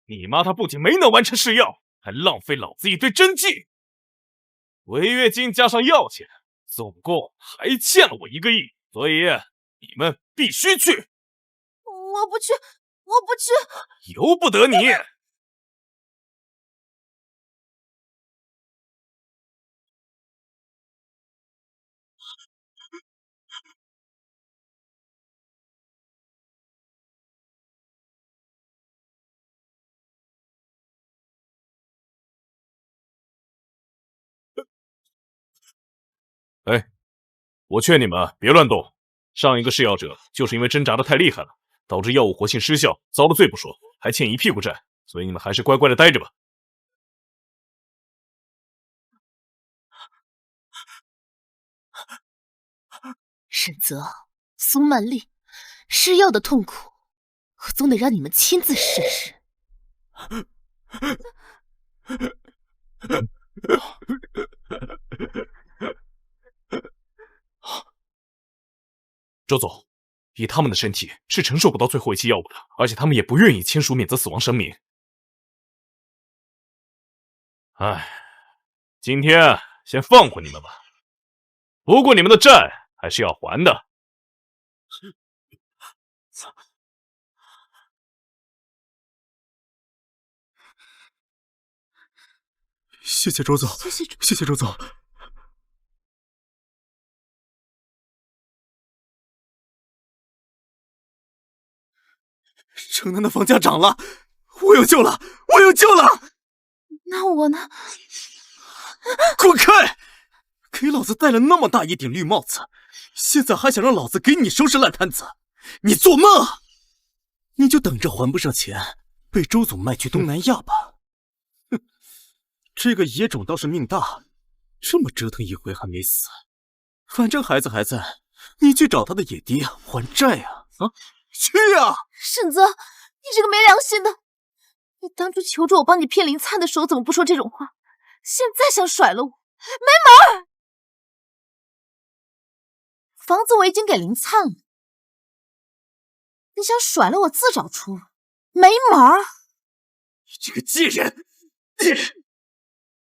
你妈她不仅没能完成试药，还浪费老子一堆真金，违约金加上药钱，总共还欠了我1个亿，所以你们必须去。我不去，我不去，由不得你。哎，我劝你们别乱动。上一个试药者就是因为挣扎的太厉害了，导致药物活性失效，遭了罪不说，还欠一屁股债，所以你们还是乖乖的待着吧。沈泽、苏曼丽，试药的痛苦，我总得让你们亲自试试。周总，以他们的身体是承受不到最后一剂药物的，而且他们也不愿意签署免责死亡声明。唉，今天先放过你们吧，不过你们的债还是要还的。谢谢周总，谢谢周总。城南的房价涨了，我有救了，我有救了！那我呢？滚开！给老子戴了那么大一顶绿帽子，现在还想让老子给你收拾烂摊子？你做梦！你就等着还不上钱，被周总卖去东南亚吧。哼，这个野种倒是命大，这么折腾一回还没死。反正孩子还在，你去找他的野爹还债啊！啊，去啊！沈泽，你这个没良心的！你当初求助我帮你骗林灿的时候，怎么不说这种话？现在想甩了我，没门儿！房子我已经给林灿了，你想甩了我自找出路，没门儿！你这个贱人，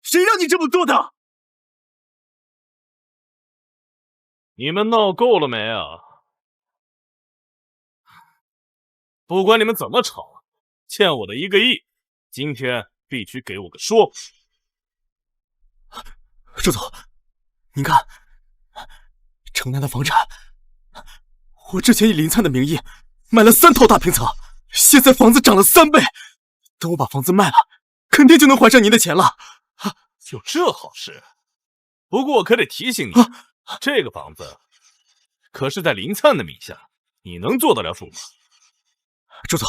谁让你这么做的？你们闹够了没啊？不管你们怎么吵，欠我的1个亿，今天必须给我个说。周总，您看，城南的房产，我之前以林灿的名义买了3套大平层，现在房子涨了3倍，等我把房子卖了，肯定就能还上您的钱了。有这好事？不过我可得提醒你，这个房子可是在林灿的名下，你能做得了主吗？周总，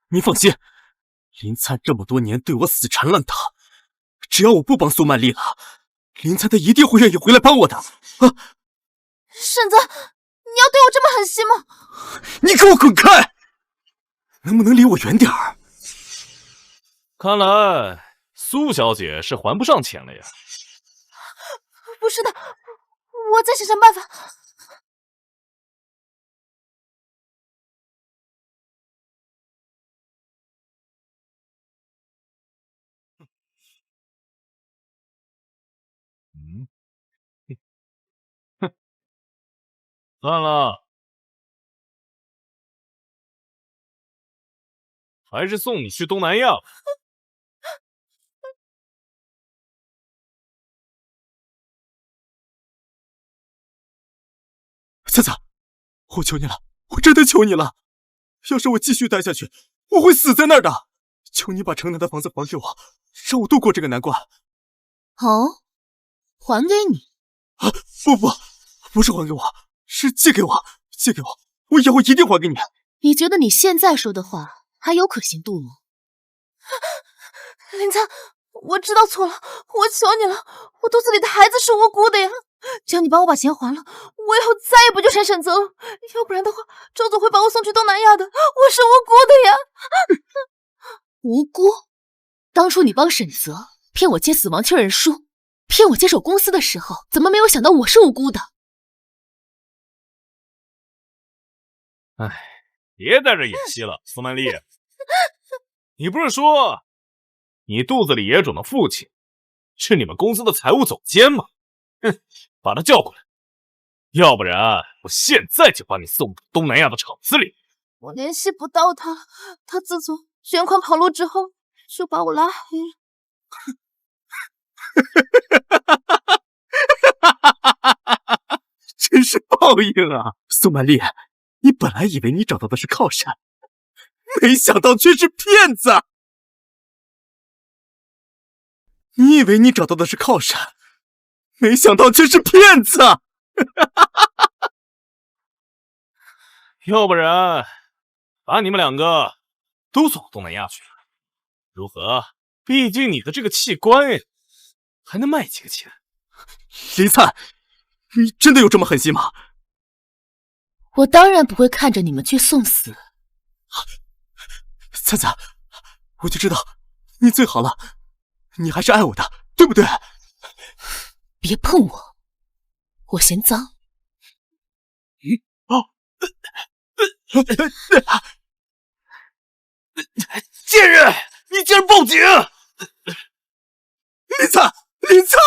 您放心，林灿这么多年对我死缠烂打，只要我不帮苏曼丽了，林灿他一定会愿意回来帮我的。沈泽，你要对我这么狠心吗？你给我滚开！能不能离我远点儿？看来苏小姐是还不上钱了呀。不是的，我再想想办法。算了，还是送你去东南亚吧。灿灿，我求你了，我真的求你了！要是我继续待下去，我会死在那儿的。求你把城南的房子还给我，让我度过这个难关。哦，还给你？啊，不是还给我，是借给我，借给我，我以后一定还给你。你觉得你现在说的话还有可信度吗？林灿，我知道错了，我求你了，我肚子里的孩子是无辜的呀！只要你帮我把钱还了，我以后再也不纠缠沈泽了。要不然的话，周总会把我送去东南亚的，我是无辜的呀！无辜？当初你帮沈泽骗我签死亡确认书，骗我接手公司的时候，怎么没有想到我是无辜的？唉，别在这演戏了，苏曼丽。你不是说你肚子里野种的父亲是你们公司的财务总监吗？哼，把他叫过来，要不然我现在就把你送到东南亚的厂子里。我联系不到他，他自从卷款跑路之后，就把我拉黑了。真是报应啊！苏曼丽，你本来以为你找到的是靠山，没想到却是骗子。你以为你找到的是靠山，没想到却是骗子。要不然把你们2个都送到东南亚去了，如何？毕竟你的这个器官还能卖几个钱？林灿，你真的有这么狠心吗？我当然不会看着你们去送死。灿灿，我就知道你最好了，你还是爱我的，对不对？别碰我，我嫌脏。贱人，你竟然报警！林灿，林灿，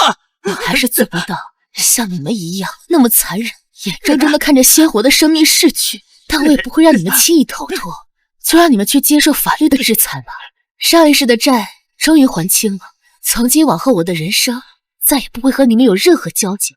我还是做不到像你们一样那么残忍，眼睁睁的看着鲜活的生命逝去，但我也不会让你们轻易逃脱，就让你们去接受法律的制裁吧。上一世的债终于还清了，从今往后我的人生再也不会和你们有任何交集。